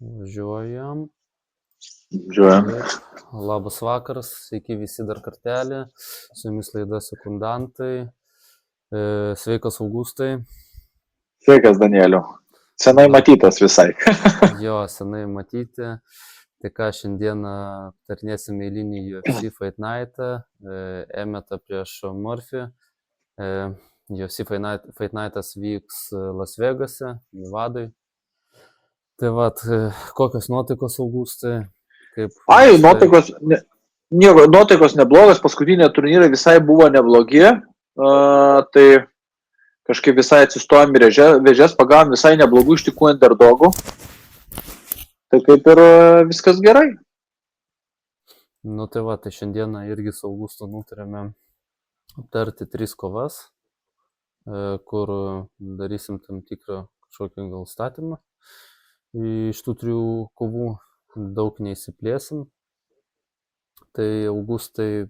Važiuojam. Žiūrėjom. Labas vakaras, sveiki visi dar kartelį. Su jumis laida Sekundantai. Sveikas Augustai. Sveikas, Danieliu. Senai matytas visai. Jo, senai matyti. Tai ką, šiandieną aptarnėsim eilinį UFC Fight Night'ą. Emmetą prieš Murphy. UFC Fight Night'as vyks Las Vegase, Nevadoj. Tai vat, kokios nuotaikos, Augustai? Nuotaikos neblogas, paskutiniai turnyrai visai buvo neblogi, tai kažkaip visai atsistojom ir vėžės, pagavom visai neblogų iš tikrųjų underdogų, tai kaip ir viskas gerai. Nu tai va, tai šiandieną irgi su Augustu nutarėme aptarti 3 kovas, kur darysim tam tikrą kažkokį gal statymą. Iš tų 3 kovų daug neįsiplėsim. Tai Augustai,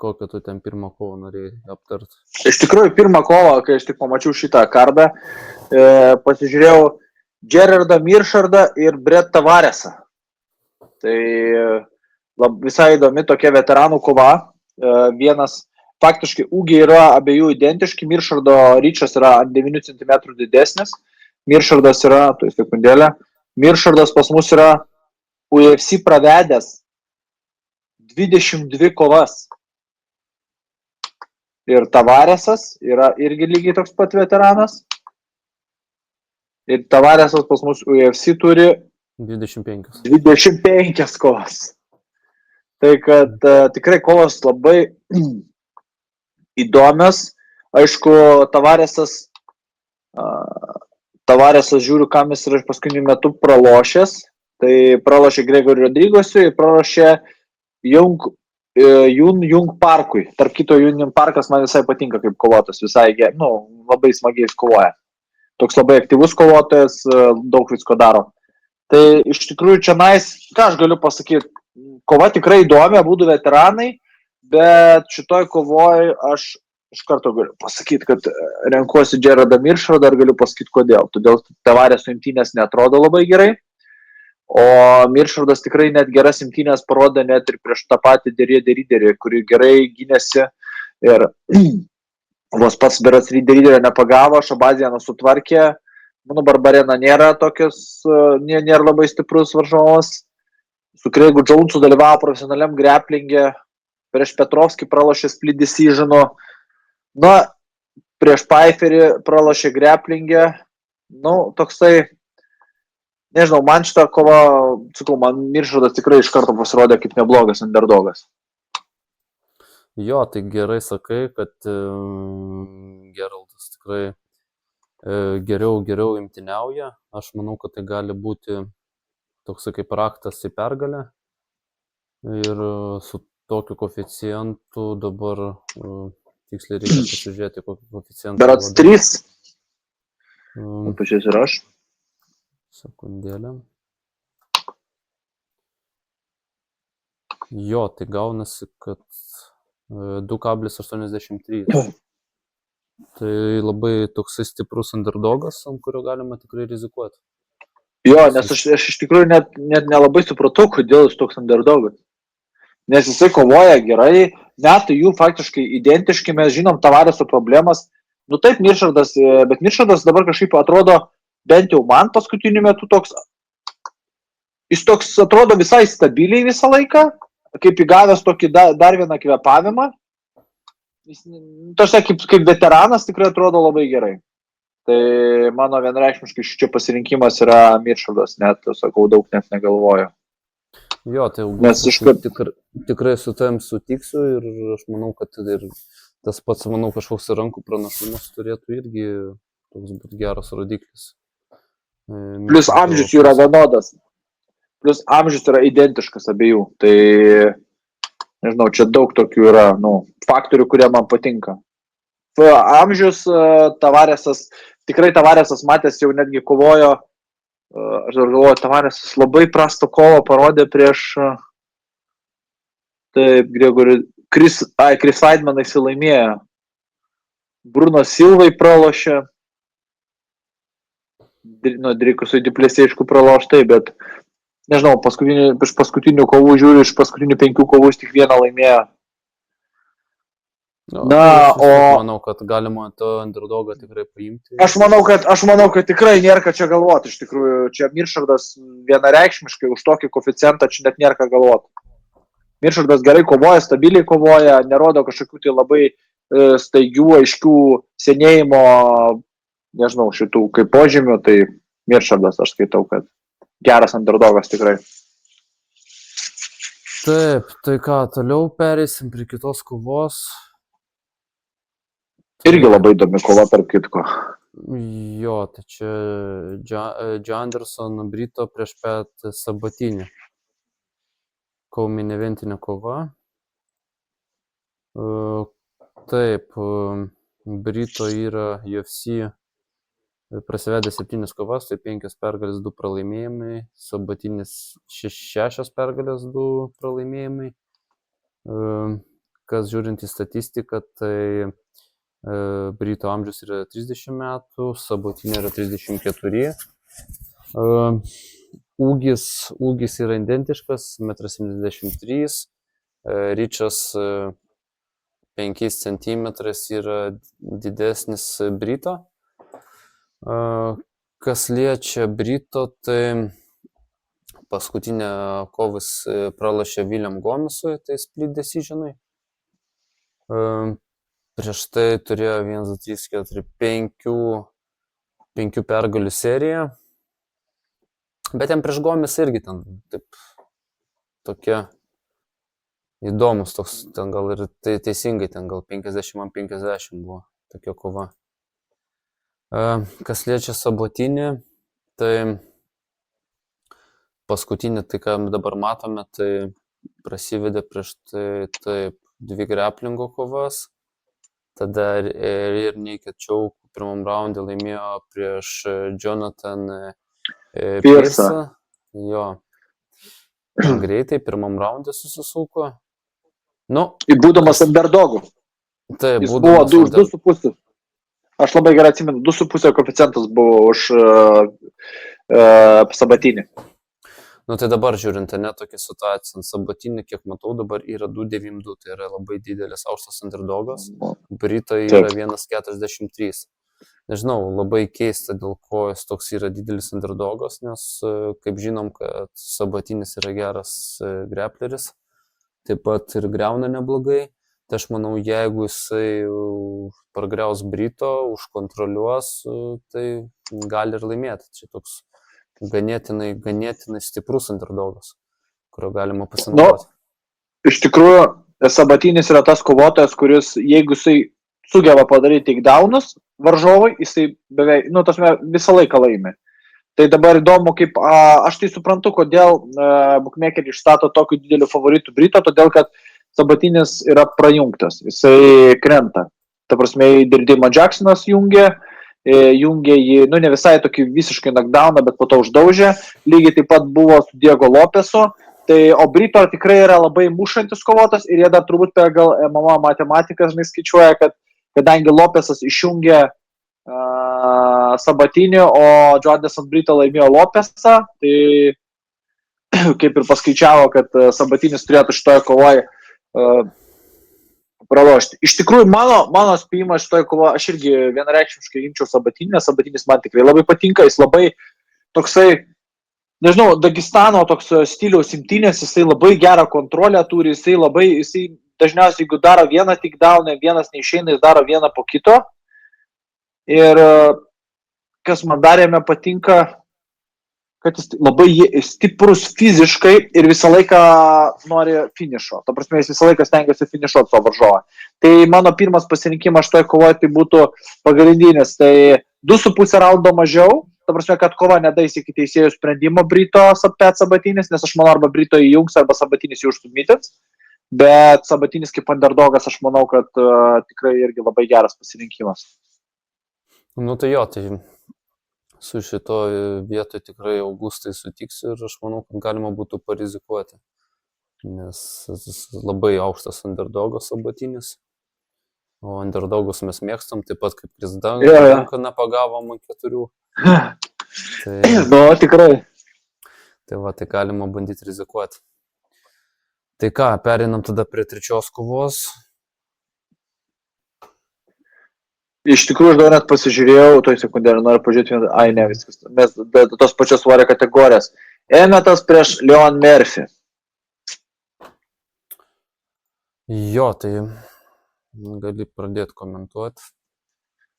kokią tu ten pirmą kovą norėjai aptarti? Iš tikrųjų, pirmą kovą, kai aš tik pamačiau šitą kardą, pasižiūrėjau Gerardą Meerschaertą ir Brett Tavaresą. Tai visai įdomi tokia veteranų kova. Vienas, faktiškai, ūgiai yra abiejų identiški. Meerschaerto ryčas yra ant 9 cm didesnis. Meerschaertas yra, tai sekundėlę, Meerschaertas pas mus yra UFC pravedęs 22 kovas. Ir Tavaresas yra irgi lygiai toks pat veteranas. Ir Tavaresas pas mus UFC turi 25 kovas. Tai kad tikrai kovos labai įdomios. Aišku, Tavaresas žiūriu, kam jis yra paskutiniu metu pralošęs. Tai pralošė Gregoriui Rodrigosui ir pralošė Jung Parkui. Tarp kito, Jung Parkas man visai patinka kaip kovotas, visai labai smagiai kovoja. Toks labai aktyvus kovotojas, daug visko daro. Tai iš tikrųjų čia ką aš galiu pasakyti, kova tikrai įdomi, abudu veteranai, bet šitoj kovoj aš iš karto galiu pasakyti, kad renkuosi Gerardą Meerschaertą, dar galiu pasakyti kodėl. Todėl Tavareso imtynės neatrodo labai gerai. O Meerschaertas tikrai net geras imtynės parodė net ir prieš tą patį Ryderį, kuri gerai gynėsi ir vos pats beras Ryderio nepagavo, Šabazianas sutvarkė. Mano Barbarena nėra labai stiprus varžovas. Su Craigu Jonsu dalyvavo profesionaliam grapplingė, prieš Petrovskį pralošė split decision'u. Prieš Pfeifferį pralošė grapplingė. Toksai, nežinau, man šitą kovą, man Meerschaertas tikrai iš karto pasirodė kaip neblogas underdogas. Jo, tai gerai sakai, kad Geraldas tikrai geriau imtyniauja. Aš manau, kad tai gali būti toks kaip raktas į pergalę. Ir su tokiu koeficientu dabar tiksliai reikia pasižiūrėti, kokį koeficientą. Berods 3. Pačiais ir aš. Sekundėlę. Jo, tai gaunasi, kad 2,83. Tai labai toksai stiprus underdogas, ant kurio galima tikrai rizikuoti. Jo, nes aš iš tikrųjų net nelabai supratau, kodėl jis toks underdogas. Nes jisai kovoja gerai, metai jų faktiškai identiški, mes žinom Tavareso problemas. Taip, bet Meerschaertas dabar kažkaip atrodo, bent jau man paskutiniu metu jis toks atrodo visai stabiliai visą laiką, kaip įgavęs tokį dar vieną kvėpavimą. Jis kaip veteranas tikrai atrodo labai gerai. Tai mano vienreikšmiškai šičia pasirinkimas yra Meerschaertas, daug net negalvoju. Jo, tai tikrai su tavim sutiksiu ir aš manau, kad ir tas pats, kažkoks rankų pranašumas turėtų irgi toks būti geras rodiklis. Plius amžius yra vienodas. Plius amžius yra identiškas abiejų. Tai, nežinau, čia daug tokių yra, faktorių, kurie man patinka. Amžius, Tavaresas matęs jau netgi kovojo, aš dar galvoju, Tavaresas labai prastą kovą parodė prieš Chris Weidmaną įsilaimėjo. Bruno Silvai pralošė. Dricusui Duplessis aišku praloš, bet nežinau, iš paskutinių kovų žiūriu, iš paskutinių 5 kovų jis tik vieną laimėjo. Nu, Na, tai aš vis tiek o manau, kad galima to underdogą tikrai paimti. aš manau, kad tikrai nėra ką čia galvoti, iš tikrųjų. Čia Miršardas vienareikšmiškai už tokį koeficientą čia net nėra ką galvoti. Miršardas gerai kovoja, stabiliai kovoja, nerodo kažkokių tai labai staigių, aiškių senėjimo, nežinau, šitų kaip požymių, tai Miršardas aš skaitau, kad geras underdogas tikrai. Taip, tai ką, toliau pereisim prie kitos kovos. Irgi labai įdomi kova, tarp kitko. Jo, tai čia Anderson Brito prieš Pat Sabatinį. Kauminė eventinė kova. Taip, Brito yra UFC prasivedė 7 kovas, tai 5 pergalės, 2 pralaimėjimai, Sabatinis 6 pergalės, 2 pralaimėjimai. Kas žiūrint į statistiką, tai Brito amžius yra 30 metų, Sabatinė yra 34. Ūgis yra identiškas, 1,73 m, Ričas 5 cm yra didesnis Brito. Kas liečia Brito, tai paskutinę kovas pralašė William Gomisui, tai split decisionui. Prieš tai turėjo 1, 2, 3, 4, 5 pergalių seriją. Bet jam prieš Gomis irgi ten taip tokie įdomus, toks ten gal ir tai teisingai, ten gal 50-50 buvo tokia kova. Kas liečia Sabatinį, tai paskutinį, tai ką dabar matome, tai prasivedė prieš tai taip 2 graplingo kovas, tada ir neįkečiau pirmam raundė laimėjo prieš Jonathan Pearsą. Jo, greitai pirmam raundė susisuko. Nu, būdamas underdogų. Tai jis buvo 2,5. Aš labai gerai atsimenu, 2,5 koeficientas buvo už Sabatinį. Nu tai dabar žiūrint, ne tokia situacija, Sabatinį, kiek matau, dabar yra 2,92, tai yra labai didelis aukštas underdogas, Brito yra 1,43. Nežinau, labai keista, dėl ko jis toks yra didelis underdogas, nes kaip žinom, kad Sabatinis yra geras grepleris, taip pat ir griauna neblogai. Tai aš manau, jeigu jisai pargriaus Brito, užkontroliuos, tai gali ir laimėti. Čia toks ganėtinai stiprus underdogas, kurio galima pasinaudoti. Iš tikrųjų, Sabatinis yra tas kovotojas, kuris, jeigu jisai sugeba padaryti takedownus varžovui, jisai beveik, visą laiką laimi. Tai dabar įdomu, kaip, aš tai suprantu, kodėl bookmakeriai išstato tokiu dideliu favoritu Brito, todėl kad Sabatinis yra prajungtas, jisai krenta. Ta prasme, Dirdimo Jacksonas jungė jį, ne visai tokį visiškai knockdowną, bet po to uždaužė. Lygiai taip pat buvo su Diego Lopesu. Tai, o Brito tikrai yra labai mušantis kovotas ir jie dar turbūt pagal MMA matematiką skaičiuoja, kad kadangi Lopesas išjungė Sabatinį, o Jonathan Brito laimėjo Lopesą, tai kaip ir paskaičiavo, kad Sabatinis turėtų šitoje kovoje pralošti. Iš tikrųjų, mano spėjimas šitoje kovoje, aš irgi vienareikšmiškai imčiau Sabatinį, nes Sabatinis man tikrai labai patinka, jis labai toksai, nežinau, Dagestano toks stiliaus imtynės, jisai labai gerą kontrolę turi, jisai dažniausiai, jeigu daro vieną takedown, vienas neišeina, jis daro vieną po kito. Ir kas man dar jame patinka, kad jis labai stiprus fiziškai ir visą laiką nori finišo. Ta prasme, jis visą laiką stengiasi finišuoti savo varžovą. Tai mano pirmas pasirinkimas šitoje kovoje tai būtų pagrindinis. Tai 2,5 raundo mažiau. Ta prasme, kad kova nedais iki teisėjų sprendimo Brito Pat Sabatinis, nes aš manau, arba Brito įjungs, arba Sabatinis jų užsumytins. Bet Sabatinis kaip underdogas, aš manau, kad tikrai irgi labai geras pasirinkimas. Nu tai jo, tai su šito vietoj tikrai Augustai sutiksiu ir aš manau, kad galima būtų parizikuoti, nes labai aukštas underdogas Sabatinis, o underdogus mes mėgstam, taip pat kaip Chris Duncan nepagavom ant 4. Tai, tikrai. Tai va, tai galima bandyti rizikuoti. Tai ką, perinam tada prie trečios kovos. Iš tikrųjų, aš dar net pasižiūrėjau, toj sekundėlį noriu pažiūrėti, ai ne, viskas. Mes tos pačios svorio kategorijos. Emetas prieš Leon Murphy. Jo, tai gali pradėti komentuoti.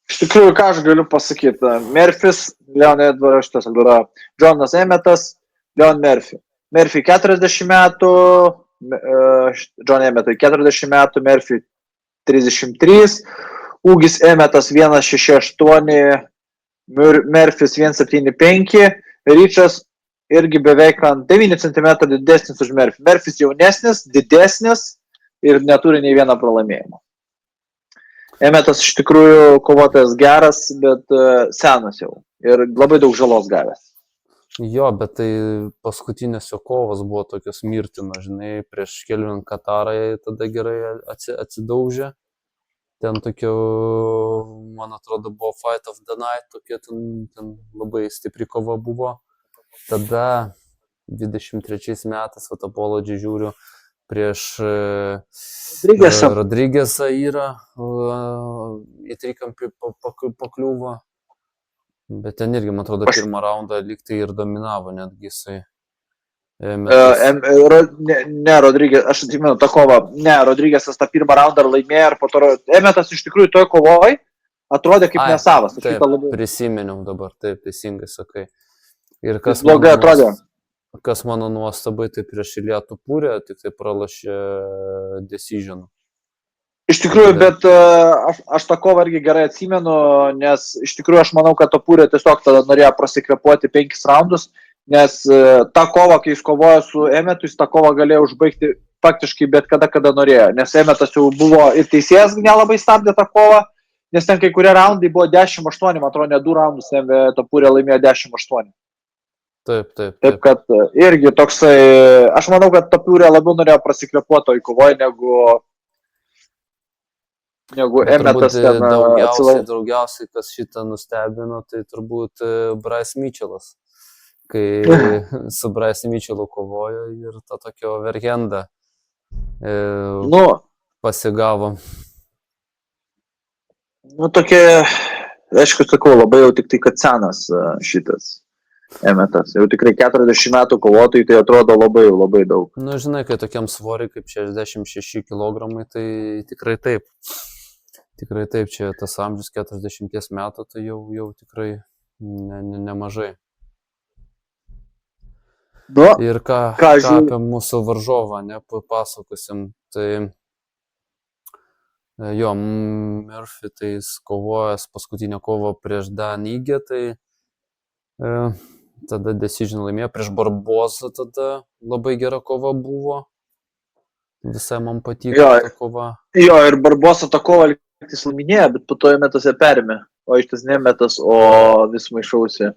Iš tikrųjų, ką aš galiu pasakyti? Murphys, Leon Edvardas, šitas yra Jonas Emetas, Leon Murphy. Murphy 40 metų, John Emetui 40 metų, Murphy 33, ūgis Emetas 168, Murphys 175, Ryčas irgi beveik 9 cm didesnis už Murphy. Murphys jaunesnis, didesnis ir neturi nei vieną pralaimėjimą. Emetas iš tikrųjų kovotojas geras, bet senas jau ir labai daug žalos gavęs. Jo, bet tai paskutinės jo kovos buvo tokios mirtinos, žinai, prieš Kelvin Katarą tada gerai atsidaužė. Ten tokio, man atrodo, buvo Fight of the Night, tokia ten labai stipri kova buvo. Tada 23 metais Apology žiūriu prieš Rodriguezą yra į trikampį pakliuvo. Bet ten irgi, man atrodo, pirmą raundą lygtai ir dominavo netgi jisai. Ne, Rodriguez, aš atsimenu tą kovą, ne, Rodriguezas tą pirmą raundą laimėjo ir po to Emetas iš tikrųjų toj kovoj atrodė kaip nesavas. Taip, prisiminiau dabar, taip, teisingai sakai. Ir kas blogai atrodė. Kas mano nuostabai, tai prieš Ilja Topūrę tik tai pralašė decision. Iš tikrųjų, bet aš tą kovą irgi gerai atsimenu, nes iš tikrųjų aš manau, kad Topūrė tiesiog tada norėjo prasikvėpuoti 5 raundus, nes tą kovą, kai jis kovojo su Emetu, jis tą kovą galėjo užbaigti faktiškai bet kada norėjo, nes Emetas jau buvo ir teisėjas nelabai stabdė tą kovą, nes ten kai kurie raundai buvo 10-8, man atrodo, ne 2 raundus, Topūrė laimėjo 10-8. Taip, kad irgi toksai, aš manau, kad Topūrė labiau norėjo prasikvėpuoti toj kovoje, negu Emetas ten atsilaikė. Daugiausiai, kas šitą nustebino, tai turbūt Bryce Mitchellas, kai su Bryce Mitchellu kovojo ir tą tokio overhandą pasigavo. Tokie, aišku, sakau, labai jau tik tai, kad senas šitas Emetas. Jau tikrai 40 metų kovotojai, tai atrodo labai daug. Žinai, kai tokiam svoriui kaip 66 kg, tai tikrai taip. Tikrai taip, čia tas amžius 40 metų, tai jau tikrai nemažai. Ir ką apie mūsų varžovą, papasakosim, tai jo, Murphy, tai jis kovojęs paskutinę kovą prieš Dan Ige, tai tada decision laimėjo, prieš Barbosą tada labai gera kova buvo, visai man patiko ta kova. Jo, ir Barbosa tą kovą jis laimėjo, bet po to Emetas ją perėmė, o iš tas ne Emetas, o vis maišausi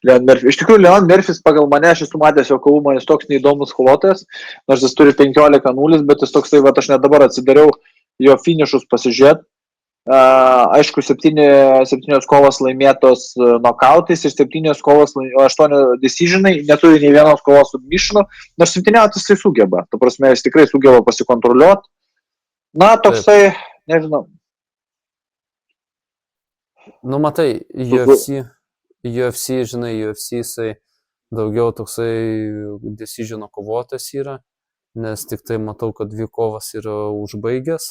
Leon Murphy. Iš tikrųjų, Leon Murphys pagal mane, aš esu matęs jo kovų, man jis toks neįdomus kovotojas, nors jis turi 15-0, bet jis toksai, aš net dabar atsidariau jo finišus pasižiūrėti. Aišku, 7 kovos laimėtos nokautais ir 7 kovos, 8 decisionai, neturi nei vienos kovos submissionu, nors 7 jisai sugeba, ta prasme, jis tikrai sugeba pasikontroliuoti. Toksai, nežinau. Matai, UFC, žinai, UFC jisai daugiau toksai decisiono kovotojas yra, nes tik tai matau, kad 2 kovas yra užbaigęs.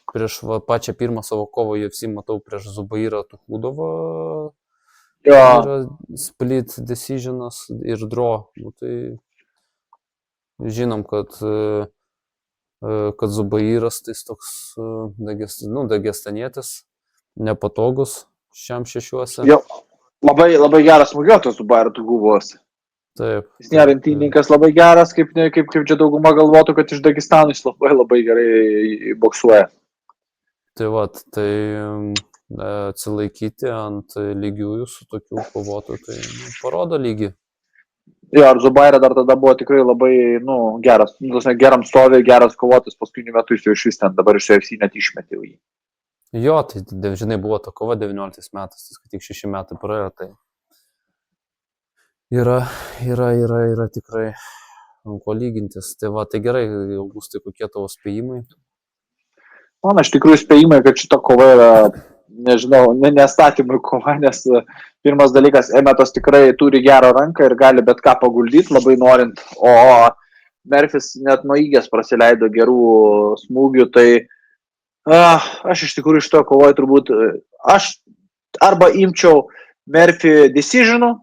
Prieš pačią pirmą savo kovą UFC matau prieš Zubairą Tukhudovą. Yra split decisionas ir draw. Tai žinom, kad Zubairas tai toks dagestanietis, nepatogus šiam 6. Jo, labai geras smūgiuotojas Zubairo Tukhudovas. Taip. Jis nėra imtynininkas labai geras, kaip čia dauguma galvotų, kad iš Dagestano jis labai gerai boksuoja. Tai atsilaikyti ant lygiųjų su tokiu kovotoju, tai parodo lygį. Jo, ar Zubaira dar tada buvo tikrai labai, geras, geram stovė, geras kovotojas, paskutiniu metu jis jau iš vis ten, dabar iš UFC net išmetė jį. Jo, tai žinai, buvo ta kova 19 metais, tik 6 metai praėjo, tai yra tikrai ko lygintis. Tai va, tai gerai, Augustai, kokie tavo spėjimai? Man iš tikrųjų spėjimai, kad šita kova yra, nežinau, nestatymui kova, nes pirmas dalykas, Emetas tikrai turi gerą ranką ir gali bet ką paguldyti, labai norint, o Murphys net nuo įgės praleido gerų smūgių, tai aš iš tikrųjų iš to kovoju turbūt, aš arba imčiau Murphy decisionų,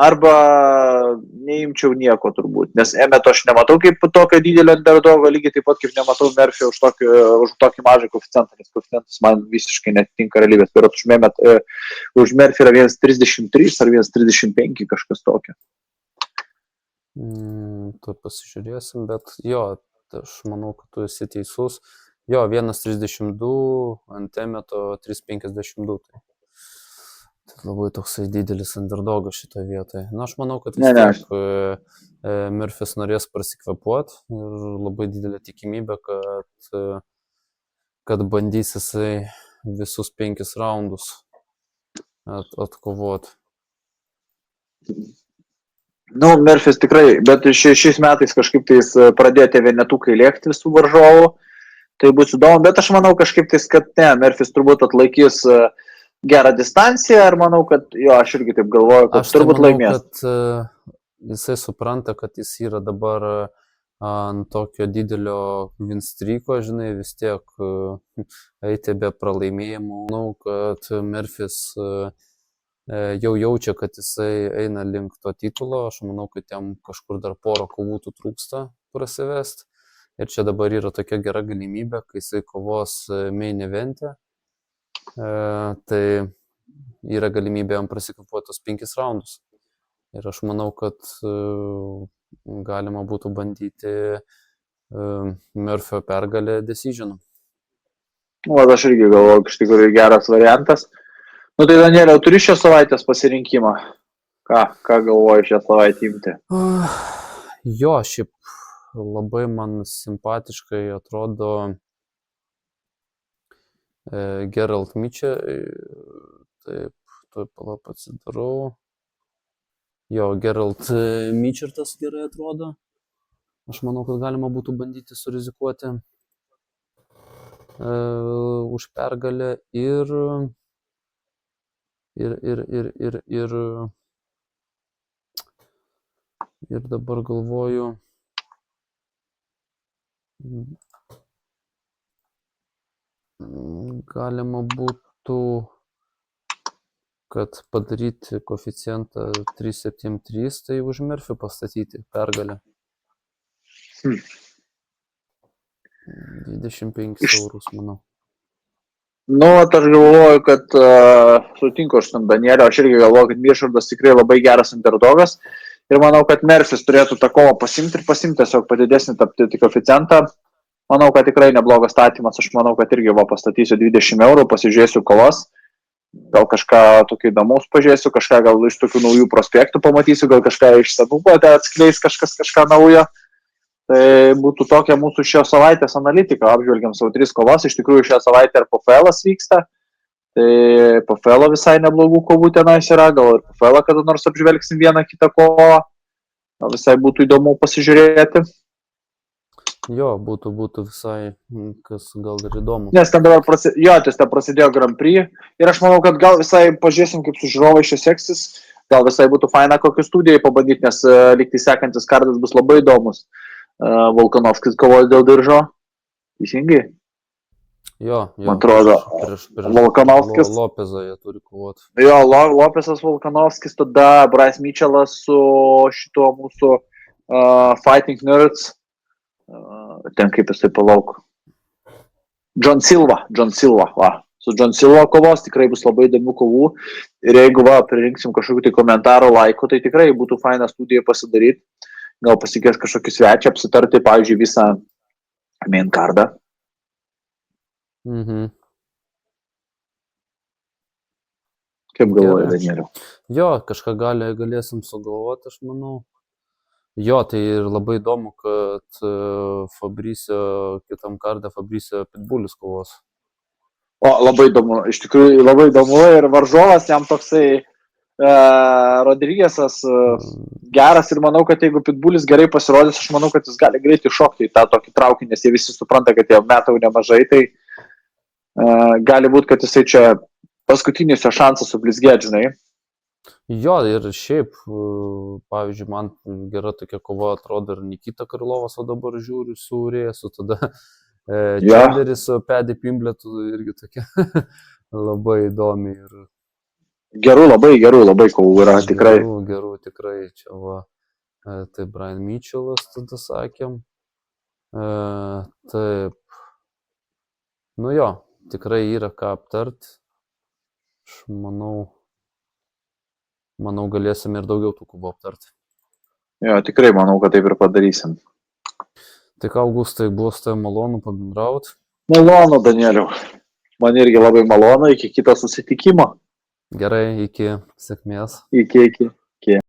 arba neimčiau nieko turbūt, nes Emeto aš nematau kaip tokio didelio underdogo, lygiai taip pat kaip nematau Murphy už tokį mažą koeficientą, nes koeficientas man visiškai netinka realybės, bet už Murphy yra 1,33 ar 1,35 kažkas tokio. Tu pasižiūrėsim, bet jo, aš manau, kad tu esi teisus. Jo, 1,32 ant Emeto 3,52. Tai labai toksai didelis underdogas šitoje vietoje. Na, aš manau, kad vis tiek Murphys norės prasikvepuoti ir labai didelė tikimybė, kad bandys jisai visus 5 raundus atkovoti. Nu, Murphys tikrai, bet šiais metais kažkaip tais pradėjo tie vienetukai lėkti visų varžovų, tai bus įdomu, bet aš manau kažkaip tais, kad ne, Murphys turbūt atlaikys gerą distanciją, ir manau, kad jo, aš irgi taip galvoju, kad aš turbūt manau, laimės. Kad jisai supranta, kad jis yra dabar ant tokio didelio winstreako, žinai, vis tiek eiti be pralaimėjimų. Manau, kad Murphys jau jaučia, kad jisai eina link to titulo, aš manau, kad jam kažkur dar porą kovų trūksta prasivest. Ir čia dabar yra tokia gera galimybė, kai jisai kovos main event'e. Tai yra galimybė jam prasikvepuoti tos 5 raundus. Ir aš manau, kad galima būtų bandyti Murphyo pergalę decision'u. O, aš irgi galvoju, iš tikrųjų geras variantas. Nu tai Danieliau, turi šią savaitės pasirinkimą? Ką galvoju šią savaitę imti? Jo, šiaip labai man simpatiškai atrodo Gerald Mitchell, taip, tuoj palap atsidarau. Jo, Gerald Mitchellas gerai atrodo. Aš manau, kad galima būtų bandyti surizikuoti už pergalę ir dabar galvoju, galima būtų, kad padaryti koeficientą 3,73, tai už Murphy pastatyti pergalę. 25 eurus, manau. Nu, aš galvoju, kad sutinku aš tam Danielio, aš irgi galvoju, kad Mišardas tikrai labai geras underdogas ir manau, kad Murphys turėtų tą kovą pasimti tiesiog padidesnį tapti koeficientą. Manau, kad tikrai neblogas statymas, aš manau, kad irgi pastatysiu 20 eurų, pasižiūrėsiu kovas, gal kažką tokio įdomaus pažiūrėsiu, kažką gal iš tokių naujų prospektų pamatysiu, gal kažką iš senų atskleis kažką naujo. Tai būtų tokia mūsų šios savaitės analitika, apžvelgiam savo 3 kovas, iš tikrųjų šią savaitę ir PFL vyksta, tai PFL visai neblogų kovų tenais yra, gal ir PFL kada nors apžvelgsim vieną kitą kovą, visai būtų įdomu pasižiūrėti. Jo, būtų visai, kas gal ir įdomu. Nes ten dabar prasidėjo Grand Prix ir aš manau, kad gal visai pažiūrėsim, kaip su žiūrovai šis seksis, gal visai būtų faina kokių studijai pabandyti, nes lygtai sekantis kartas bus labai įdomus. Volkanovskis kovoja dėl diržo, teisingai? Jo, man atrodo, prieš Volkanovskis. Lopezą jie turi kovoti. Jo, Lopezas, Volkanovskis, tada Bryce Mitchellas su šituo mūsų Fighting Nerds. Ten kaip jisai palauk. John Silva, va. Su John Silva kovos tikrai bus labai įdomių kovų. Ir jeigu pririnksim kažkokių tai komentarų, laikų, tai tikrai būtų faina studiją pasidaryti. Gal pasikės kažkokį svečią, apsitarti, pavyzdžiui, visą main cardą. Kaip galvoji, Danieliau? Jo, kažką galėsim sugalvoti, aš manau. Jo, tai ir labai įdomu, kad kitam kardą Fabricio Pitbullis kovos. O, labai įdomu, iš tikrųjų labai įdomu ir varžovas jam toksai Rodrygėsas geras ir manau, kad jeigu Pitbullis gerai pasirodys, aš manau, kad jis gali greitai šokti į tą tokį traukinį, nes jie visi supranta, kad jie metau nemažai, tai gali būti, kad jisai čia paskutinis jo šansas sublizgėti, žinai. Jo, ir šiaip, pavyzdžiui, man gera tokia kova atrodo ir Nikita Krylovas, o dabar žiūriu su Urėsu, tada Čenderis su Paddy Pimbletu irgi tokia labai įdomi ir Gerų, labai kovų yra, tikrai. Gerų, tikrai. Čia va, tai Brian Mitchellas tada sakėm. Taip. Nu jo, tikrai yra ką aptart. Aš manau galėsim ir daugiau tų kovų aptart. Jo, tikrai manau, kad taip ir padarysim. Tai ką, Augustai, buvo su tavim malonu pabendraut? Malonu, Danieliau. Man irgi labai malonu, iki kito susitikimo. Gerai, iki sėkmės. Iki.